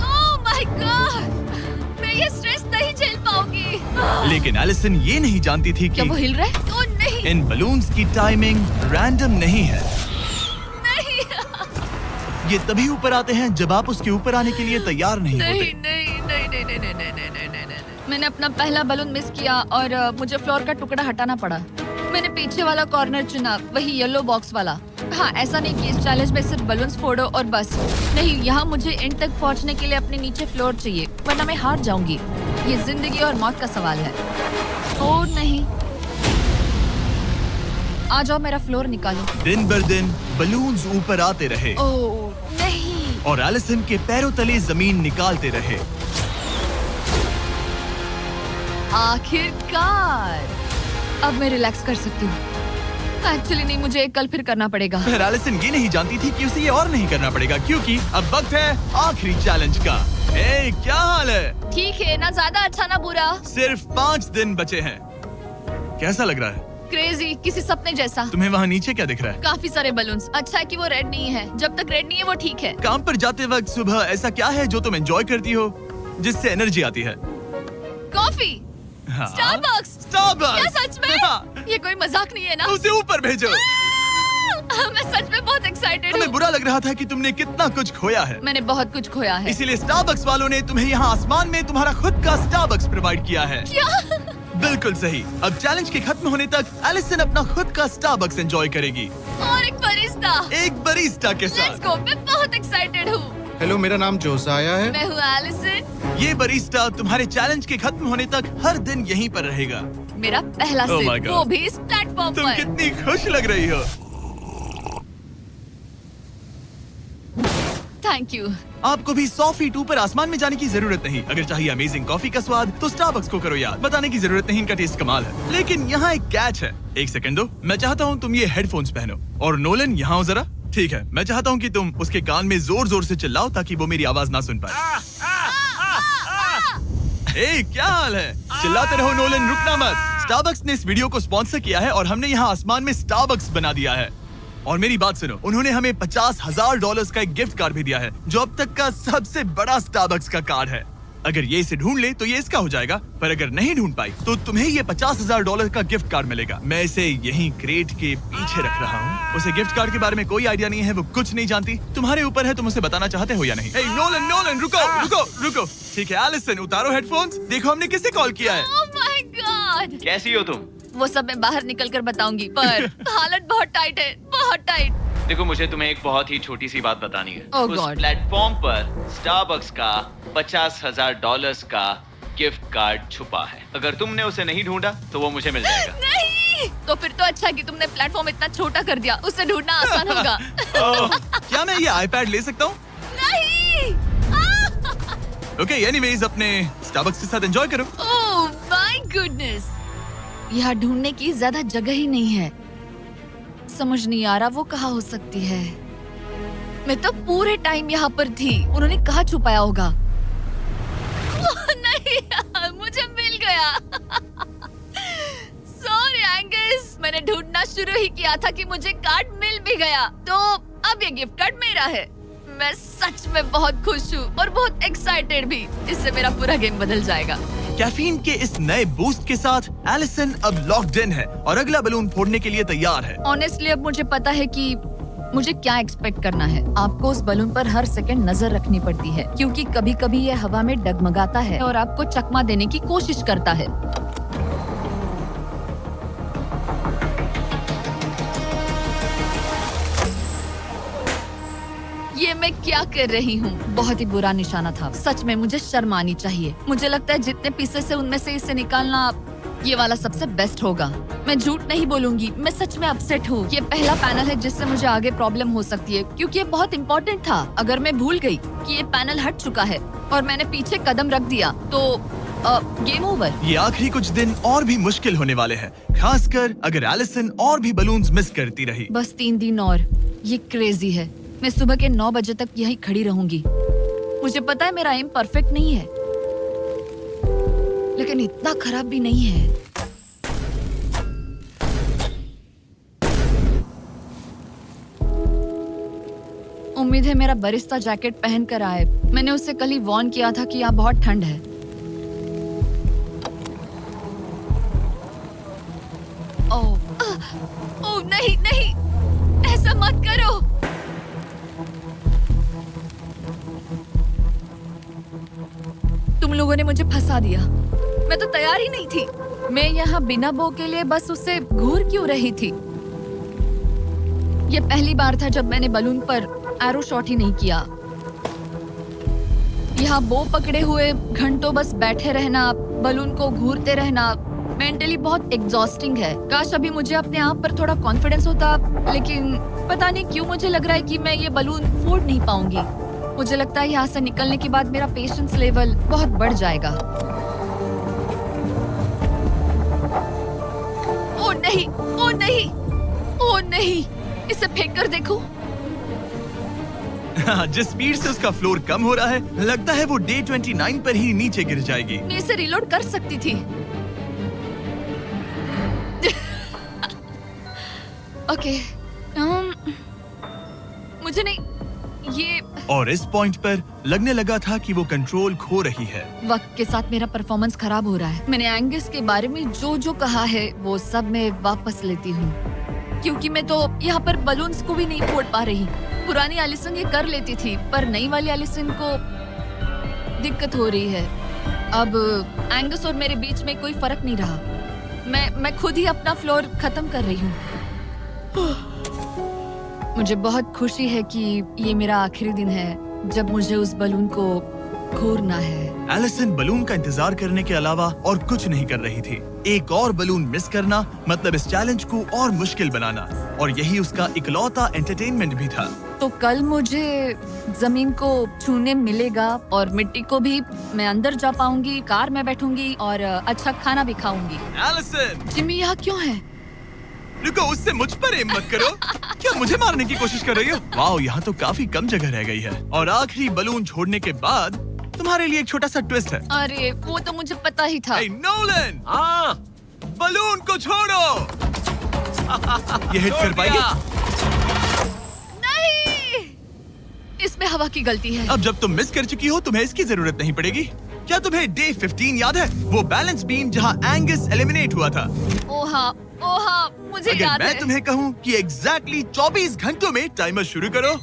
Oh my God, मैं ये स्ट्रेस नहीं झेल पाऊंगी। लेकिन एलिसन ये नहीं जानती थी क्या कि वो हिल रहा है? ओह नहीं, इन बलून्स की टाइमिंग रैंडम नहीं है। नहीं, ये तभी ऊपर आते हैं जब आप उसके ऊपर आने के लिए तैयार नहीं नहीं, होते। नहीं, नहीं, नहीं, नहीं, नहीं, नहीं, नहीं, नहीं, नहीं, नहीं। मैंने अपना पहला बलून मिस किया और मुझे फ्लोर का टुकड़ा हटाना पड़ा। मैंने पीछे वाला कॉर्नर चुना, वही येलो बॉक्स वाला। हाँ, ऐसा नहीं कि इस चैलेंज में सिर्फ बलून्स फोड़ो और बस। नहीं, यहाँ मुझे एंड तक पहुँचने के लिए अपने नीचे फ्लोर चाहिए, वरना मैं हार जाऊंगी। ये जिंदगी और मौत का सवाल है। ओ नहीं, आ जाओ, मेरा फ्लोर निकालो। दिन बर दिन बलून्स ऊपर आते रहे ओ नहीं, और एलिसन के पैरों तले जमीन निकालते रहे। आखिरकार अब मैं रिलैक्स कर सकती हूँ। एक्चुअली नहीं, मुझे कल फिर करना पड़ेगा। फिर एलिसन ये नहीं जानती थी कि उसे ये और नहीं करना पड़ेगा, क्योंकि अब वक्त है आखिरी चैलेंज का। ए, क्या हाल है? ठीक है, ना ज्यादा अच्छा ना बुरा। सिर्फ 5 दिन बचे हैं। कैसा लग रहा है? क्रेजी, किसी सपने जैसा। तुम्हें वहाँ नीचे क्या दिख रहा है? काफी सारे बलून्स। अच्छा है कि वो रेड नहीं है। जब तक रेड नहीं है वो ठीक है। काम पर जाते वक्त सुबह ऐसा क्या है जो तुम एंजॉय करती हो, जिससे एनर्जी आती है? कॉफी। हाँ? स्टारबक्स। स्टारबक्स। क्या सच में? हाँ। ये कोई मजाक नहीं है ना? उसे ऊपर भेजो। मैं सच में बहुत एक्साइटेड हमें हूँ। बुरा लग रहा था कि तुमने कितना कुछ खोया है, मैंने बहुत कुछ खोया है। इसीलिए स्टारबक्स वालों ने तुम्हें यहाँ आसमान में तुम्हारा खुद का स्टारबक्स प्रोवाइड किया है। क्या? बिल्कुल सही। अब चैलेंज के खत्म होने तक एलिसन अपना खुद का स्टारबक्स एंजॉय करेगी, और एक बरिस्ता। एक बरिस्टा के लेट्स साथ। गो, मैं बहुत एक्साइटेड हूँ। हेलो, मेरा नाम जोसाया है। मैं हूँ एलिसन। ये बरिस्टा तुम्हारे चैलेंज के खत्म होने तक हर दिन यहीं पर रहेगा। मेरा पहला Oh my सिप, God. वो भी इस प्लेटफॉर्म तुम पर। कितनी खुश लग रही हो। Thank you. आपको भी 100 फीट ऊपर आसमान में जाने की जरूरत नहीं। अगर चाहिए अमेजिंग कॉफी का स्वाद तो स्टारबक्स को करो याद। बताने की जरूरत नहीं, इनका टेस्ट कमाल है। लेकिन यहाँ एक कैच है। एक सेकंड दो, मैं चाहता हूँ तुम ये हेडफोन्स पहनो। और नोलन, यहाँ आओ जरा। ठीक है, मैं चाहता हूँ कि तुम उसके कान में जोर जोर से चिल्लाओ ताकि वो मेरी आवाज ना सुन पाए। ए, क्या हाल है? चिल्लाते रहो नोलन, रुकना मत। स्टारबक्स ने इस वीडियो को स्पॉन्सर किया है और हमने यहाँ आसमान में स्टारबक्स बना दिया है। और मेरी बात सुनो, उन्होंने हमें $50,000 का एक गिफ्ट कार्ड भी दिया है, जो अब तक का सबसे बड़ा स्टारबक्स का कार्ड है। अगर ये इसे ढूंढ ले तो ये इसका हो जाएगा, पर अगर नहीं ढूंढ पाई तो तुम्हें ये $50,000 का गिफ्ट कार्ड मिलेगा। मैं इसे यहीं क्रेट के पीछे रख रहा हूँ। उसे गिफ्ट कार्ड के बारे में कोई आइडिया नहीं है, वो कुछ नहीं जानती। तुम्हारे ऊपर है, तुम उसे बताना चाहते हो या नहीं। हे नोलन, नोलन, रुको रुको रुको। ठीक है एलिसन, उतारो हेडफोन्स। देखो हमने किसे कॉल किया है। Oh my God. कैसी हो तुम? वो सब मैं बाहर निकल कर बताऊंगी, पर हालत बहुत टाइट है, बहुत टाइट। देखो, मुझे तुम्हें एक बहुत ही छोटी सी बात बतानी है। Oh उस God. प्लेटफॉर्म पर स्टारबक्स का $50,000 का गिफ्ट कार्ड छुपा है। अगर तुमने उसे नहीं ढूंढा तो वो मुझे मिल जाएगा। नहीं, तो फिर तो अच्छा कि तुमने प्लेटफॉर्म इतना छोटा कर दिया, उसे ढूंढना आसान होगा। क्या मैं ये आईपैड ले सकता हूँ? नहीं। ओके, एनीवेज अपने स्टारबक्स के साथ एंजॉय करो। ओह माय गुडनेस, यहाँ ढूंढने की ज्यादा जगह ही नहीं है। समझ नहीं आ रहा वो कहाँ हो सकती है। मैं तो पूरे टाइम यहाँ पर थी, उन्होंने कहाँ छुपाया होगा। नहीं, मुझे मिल गया। सॉरी एंगस, मैंने ढूंढना शुरू ही किया था कि मुझे कार्ड मिल भी गया, तो अब ये गिफ्ट कार्ड मेरा है। मैं सच में बहुत खुश हूँ और बहुत एक्साइटेड भी। इससे मेरा पूरा गेम बदल जाएगा। कैफीन के इस नए बूस्ट के साथ एलिसन अब लॉक्ड इन है और अगला बलून फोड़ने के लिए तैयार है। ऑनेस्टली अब मुझे पता है कि मुझे क्या एक्सपेक्ट करना है। आपको उस बलून पर हर सेकंड नजर रखनी पड़ती है, क्योंकि कभी कभी ये हवा में डगमगाता है और आपको चकमा देने की कोशिश करता है। ये मैं क्या कर रही हूँ? बहुत ही बुरा निशाना था। सच में मुझे शर्म आनी चाहिए। मुझे लगता है जितने पीसेस से उनमें से इसे निकालना ये वाला सबसे बेस्ट होगा। मैं झूठ नहीं बोलूंगी, मैं सच में अपसेट हूँ। ये पहला पैनल है जिससे मुझे आगे प्रॉब्लम हो सकती है, क्योंकि ये बहुत इम्पोर्टेंट था। अगर मैं भूल गई कि ये पैनल हट चुका है और मैंने पीछे कदम रख दिया तो गेम ओवर। ये आखिरी कुछ दिन और भी मुश्किल होने वाले हैं, खासकर अगर एलिसन और भी बलून्स मिस करती रही। बस 3 दिन और। ये क्रेजी है। मैं सुबह के 9 बजे तक यहीं खड़ी रहूंगी। मुझे पता है मेरा एम परफेक्ट नहीं है, लेकिन इतना खराब भी नहीं है। उम्मीद है मेरा बरिस्ता जैकेट पहन कर आए। मैंने उससे कल ही वॉर्न किया था कि यहाँ बहुत ठंड है। ओह नहीं नहीं, ऐसा मत करो। तुम लोगों ने मुझे फंसा दिया। मैं तो तैयार ही नहीं थी। मैं यहाँ बिना बो के लिए बस उससे घूर क्यों रही थी? ये पहली बार था जब मैंने बलून पर एरो शॉट ही नहीं किया। यहाँ बो पकड़े हुए घंटों बस बैठे रहना, बलून को घूरते रहना, मेंटली बहुत एग्जॉस्टिंग है। काश अभी मुझे अपने आप पर थोड़ा कॉन्फिडेंस होता, लेकिन पता नहीं क्यों मुझे लग रहा है कि मैं ये बलून फोड़ नहीं पाऊंगी। मुझे लगता है यहाँ से निकलने के बाद मेरा पेशेंस लेवल बहुत बढ़ जाएगा। ओ नहीं, ओ नहीं, ओ नहीं, इसे फेंक कर देखो। जिस स्पीड से उसका फ्लोर कम हो रहा है, लगता है वो डे 29 पर ही नीचे गिर जाएगी। मैं इसे रिलोड कर सकती थी। ओके, मुझे नहीं ये। और इस पॉइंट पर लगने लगा था कि वो कंट्रोल खो रही है। वक्त के साथ मेरा परफॉर्मेंस खराब हो रहा है। मैंने एंगस के बारे में जो जो कहा है वो सब मैं वापस लेती हूँ, क्योंकि मैं तो यहाँ पर बलून्स को भी नहीं फोड़ पा रही। पुरानी एलिसन ये कर लेती थी, पर नई वाली एलिसन को दिक्कत हो रही है। अब एंगस और मेरे बीच में कोई फर्क नहीं रहा। मैं खुद ही अपना फ्लोर खत्म कर रही हूँ। मुझे बहुत खुशी है कि ये मेरा आखिरी दिन है जब मुझे उस बलून को घूरना है। एलिसन बलून का इंतजार करने के अलावा और कुछ नहीं कर रही थी। एक और बलून मिस करना मतलब इस चैलेंज को और मुश्किल बनाना, और यही उसका इकलौता एंटरटेनमेंट भी था। तो कल मुझे जमीन को छूने मिलेगा और मिट्टी को भी। मैं अंदर जा पाऊंगी, कार में बैठूंगी और अच्छा खाना भी खाऊंगी। एलिसन, जिमी यहाँ क्यों है? रुको, उससे मुझ पर एम मत करो। क्या मुझे मारने की कोशिश कर रही हो? वाओ, यहाँ तो काफी कम जगह रह गई है। और आखिरी बलून छोड़ने के बाद तुम्हारे लिए एक छोटा सा ट्विस्ट है। अरे वो तो मुझे पता ही था। हे नोलन, हाँ, बलून को छोड़ो। ये हिट कर पाएगी? नहीं, इसमें हवा की गलती है। अब जब तुम मिस कर चुकी हो, तुम्हें इसकी जरूरत नहीं पड़ेगी। क्या तुम्हें डे 15 याद है? वो बैलेंस बीम जहाँ एंगस एलिमिनेट हुआ था। ओ हाँ, मुझे अगर याद मैं है। तुम्हें कहूँ कि एग्जैक्टली 24 घंटों में टाइमर शुरू करो,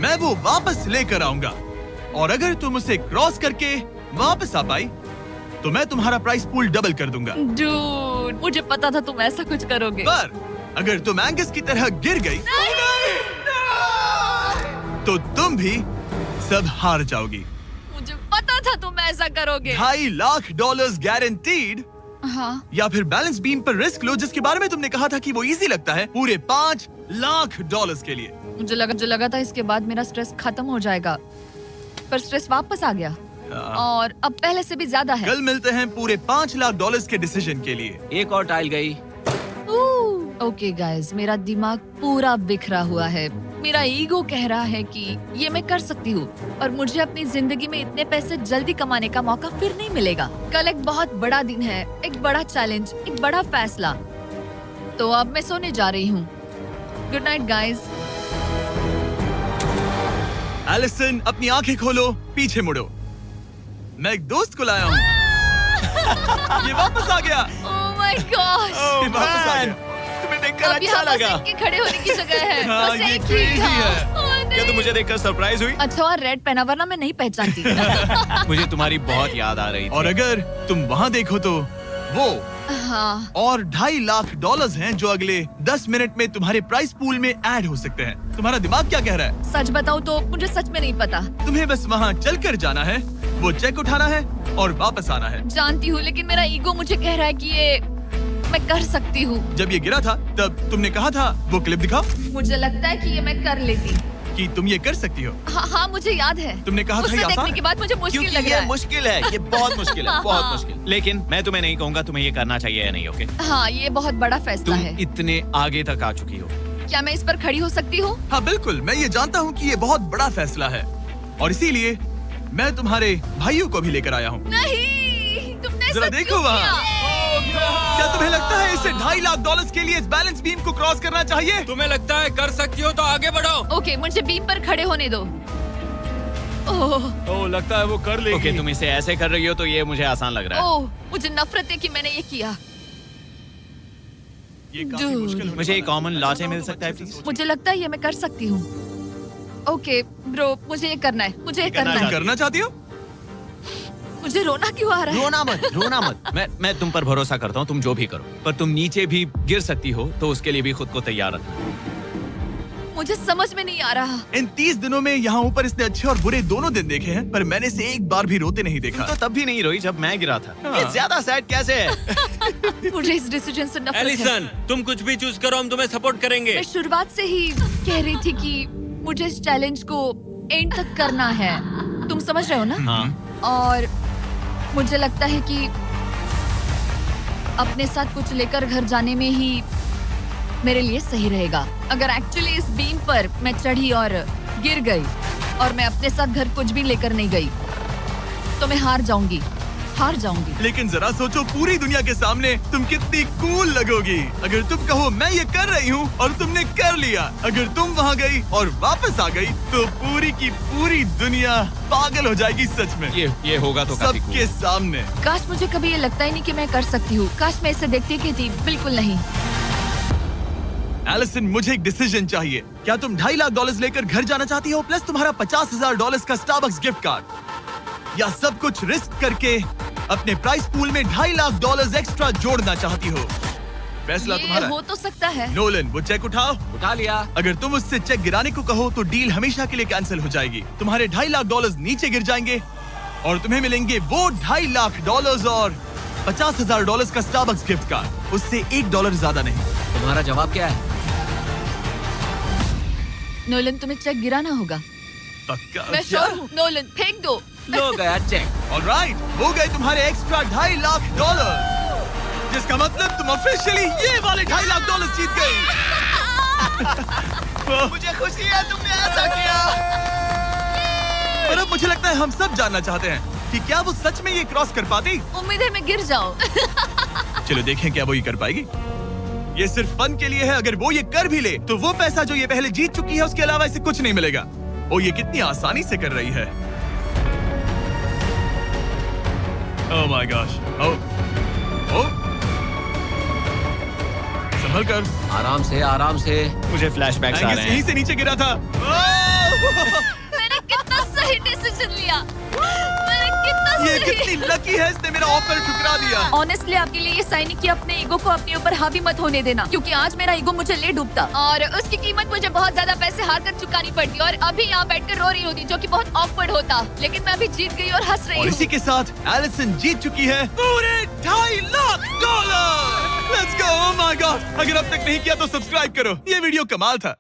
मैं वो वापस लेकर आऊंगा। और अगर तुम उसे क्रॉस करके वापस आ पाई, तो मैं तुम्हारा प्राइस पूल डबल कर दूंगा। डूड, मुझे पता था तुम ऐसा कुछ करोगे। पर अगर तुम एंगस की तरह गिर गई, तो तुम भी सब हार जाओगी। मुझे पता था तुम ऐसा करोगे। $2.5 लाख गारंटीड। हाँ, या फिर बैलेंस बीम पर रिस्क लो, जिसके बारे में तुमने कहा था कि वो इजी लगता है, पूरे $5 लाख के लिए। मुझे लगा था इसके बाद मेरा स्ट्रेस खत्म हो जाएगा, पर स्ट्रेस वापस आ गया और अब पहले से भी ज्यादा है। कल मिलते हैं पूरे $5 लाख के डिसीजन के लिए। एक और टाइल गई। ओके गाइस, मेरा दिमाग पूरा बिखरा हुआ है। मेरा ईगो कह रहा है कि ये मैं कर सकती हूँ और मुझे अपनी जिंदगी में इतने पैसे जल्दी कमाने का मौका फिर नहीं मिलेगा। कल एक बहुत बड़ा दिन है, एक बड़ा चैलेंज, एक बड़ा फैसला। तो अब मैं सोने जा रही हूँ। Good night guys. एलिसन, अपनी आंखें खोलो, पीछे मुड़ो। मैं एक दोस्त को लाया हूँ। ये वापस आ गया। Oh my God. ये वापस आ गया। तुम्हें देखकर अब अच्छा यहाँ बस लगा। इनके खड़े होने की जगह है। हाँ, बस ये एक ही crazy था। है। ओह, क्या नहीं। तुम मुझे देखकर सरप्राइज हुई? अच्छा और रेड पहना, वरना मैं नहीं पहचानती। मुझे तुम्हारी बहुत याद आ रही थी। और अगर तुम वहाँ देखो तो वो हाँ, और $2.5 लाख हैं जो अगले 10 मिनट में तुम्हारे प्राइस पूल में ऐड हो सकते हैं। तुम्हारा दिमाग क्या कह रहा है? सच बताऊँ तो मुझे सच में नहीं पता। तुम्हें बस वहाँ चलकर जाना है, वो चेक उठाना है और वापस आना है। जानती हूँ, लेकिन मेरा ईगो मुझे कह रहा है कि ये मैं कर सकती हूँ। जब ये गिरा था तब तुमने कहा था, वो क्लिप दिखाओ, मुझे लगता है कि ये मैं कर लेती। कि तुम ये कर सकती हो। हाँ, मुझे याद है। तुमने कहा था उसे ये आसान देखने है। के बाद मुझे मुश्किल क्योंकि लग ये रहा है। मुश्किल है, ये बहुत मुश्किल है, बहुत मुश्किल। लेकिन मैं तुम्हें नहीं कहूंगा तुम्हें ये करना चाहिए या नहीं, ओके? हाँ, ये बहुत बड़ा फैसला तुम है। इतने आगे तक आ चुकी हो। क्या मैं इस पर खड़ी हो सकती हूँ? हाँ बिल्कुल, मैं ये जानता हूँ कि ये बहुत बड़ा फैसला है और इसीलिए मैं तुम्हारे भाइयों को भी लेकर आया हूँ। नहीं, तुमने जरा सच देखो क्यों वहाँ। किया? क्या तुम्हें लगता है इसे $2.5 लाख के लिए इस बैलेंस बीम को क्रॉस करना चाहिए? तुम्हें लगता है कर सकती हो तो आगे बढ़ो। ओके, मुझे बीम पर खड़े होने दो। ओह, ओह, लगता है वो कर लेगी। ओके, तुम इसे ऐसे कर रही हो तो ये मुझे आसान लग रहा है। ओह, मुझे नफरत है कि मैंने ये किया। ये काफी Dude. मुश्किल होने मुझे एक वाला है। कॉमन लॉ से मैं मिल बताता सकता है हूँ, प्लीज? मुझे लगता है ये मैं कर सकती हूँ। ओके ब्रो, मुझे ये करना है, मुझे ये करना तुम है। करना चाहती हो? मुझे रोना क्यों आ रहा है? रोना मत, रोना मत। मैं तुम पर भरोसा करता हूँ, तुम जो भी करो, पर तुम नीचे भी गिर सकती हो, तो उसके लिए भी खुद को तैयार रखना। मुझे समझ में नहीं आ रहा। इन 30 दिनों में यहाँ ऊपर इसने अच्छे और बुरे दोनों दिन देखे हैं, पर मैंने इसे एक बार भी रोते नहीं देखा। तो तब भी नहीं रोई जब मैं गिरा था। हाँ। ये ज्यादा सैड कैसे है? मुझे इस डिसीजन से नफरत है। एलिसन, तुम कुछ भी चूज करो, हम तुम्हें सपोर्ट करेंगे। मैं शुरुआत से ही कह रही थी कि मुझे इस चैलेंज को एंड तक करना है। तुम समझ रहे हो ना? हाँ। और मुझे लगता है कि अपने साथ कुछ लेकर घर जाने में ही मेरे लिए सही रहेगा। अगर एक्चुअली इस बीम पर मैं चढ़ी और गिर गई और मैं अपने साथ घर कुछ भी लेकर नहीं गई तो मैं हार जाऊंगी। लेकिन जरा सोचो, पूरी दुनिया के सामने तुम कितनी कूल लगोगी अगर तुम कहो मैं ये कर रही हूँ और तुमने कर लिया। अगर तुम वहाँ गई और वापस आ गई तो पूरी की पूरी दुनिया पागल हो जाएगी सच में। ये होगा तो काफी सबके सामने। काश मुझे कभी ये लगता ही नहीं कि मैं कर सकती हूँ। काश मैं इसे देखती की थी। बिल्कुल नहीं। एलिसन, मुझे एक डिसीजन चाहिए। क्या तुम $2.5 लाख लेकर घर जाना चाहती हो प्लस तुम्हारा $50,000 का स्टारबक्स गिफ्ट कार्ड, या सब कुछ रिस्क करके अपने प्राइस पूल में $2.5 लाख एक्स्ट्रा जोड़ना चाहती हो? फैसला ये तुम्हारा हो तो सकता है। नोलन, वो चेक उठाओ। उठा लिया। अगर तुम उससे चेक गिराने को कहो तो डील हमेशा के लिए कैंसिल हो जाएगी। तुम्हारे $2.5 लाख नीचे गिर जाएंगे और तुम्हें मिलेंगे वो $2.5 लाख और $50,000 का स्टारबक्स गिफ्ट कार्ड। उससे $1 ज्यादा नहीं। तुम्हारा जवाब क्या है? नोलन, तुम्हें चेक गिराना होगा। पक्का? मैं श्योर हूँ। नोलन, फेंक दो। लो गया चेक। ऑलराइट, हो गए तुम्हारे एक्स्ट्रा $2.5 लाख, जिसका मतलब तुम ऑफिशियली ये वाले $2.5 लाख जीत गई। मुझे खुशी है तुमने ऐसा किया। पर अब मुझे लगता है हम सब जानना चाहते हैं कि क्या वो सच में ये क्रॉस कर पाती। उम्मीद है मैं गिर जाऊं। चलो देखें क्या वो ये कर पाएगी। ये सिर्फ फन के लिए है। अगर वो ये कर भी ले तो वो पैसा जो ये पहले जीत चुकी है उसके अलावा इसे कुछ नहीं मिलेगा। वो ये कितनी आसानी से कर रही है। ओह माय गॉश। ओह, संभल कर। आराम से। मुझे फ्लैशबैक्स आ रहे यहीं हैं। से नीचे गिरा था। मैंने कितना सही डिसीजन लिया। ये कितनी लकी है, इसने मेरा ऑफर ठुकरा दिया। ऑनेस्टली आपके लिए ये साइन कि अपने ईगो को अपने ऊपर हावी मत होने देना, क्योंकि आज मेरा ईगो मुझे ले डूबता और उसकी कीमत मुझे बहुत ज्यादा पैसे हार कर चुकानी पड़ती और अभी यहाँ बैठकर रो रही होती, जो कि बहुत ऑकवर्ड होता। लेकिन मैं अभी जीत गई और हंस रही और हूँ। इसी के साथ एलिसन जीत चुकी है पूरे $2.5 lakh. Let's go. Oh my God, अगर अब तक नहीं किया तो सब्सक्राइब करो। ये वीडियो कमाल था।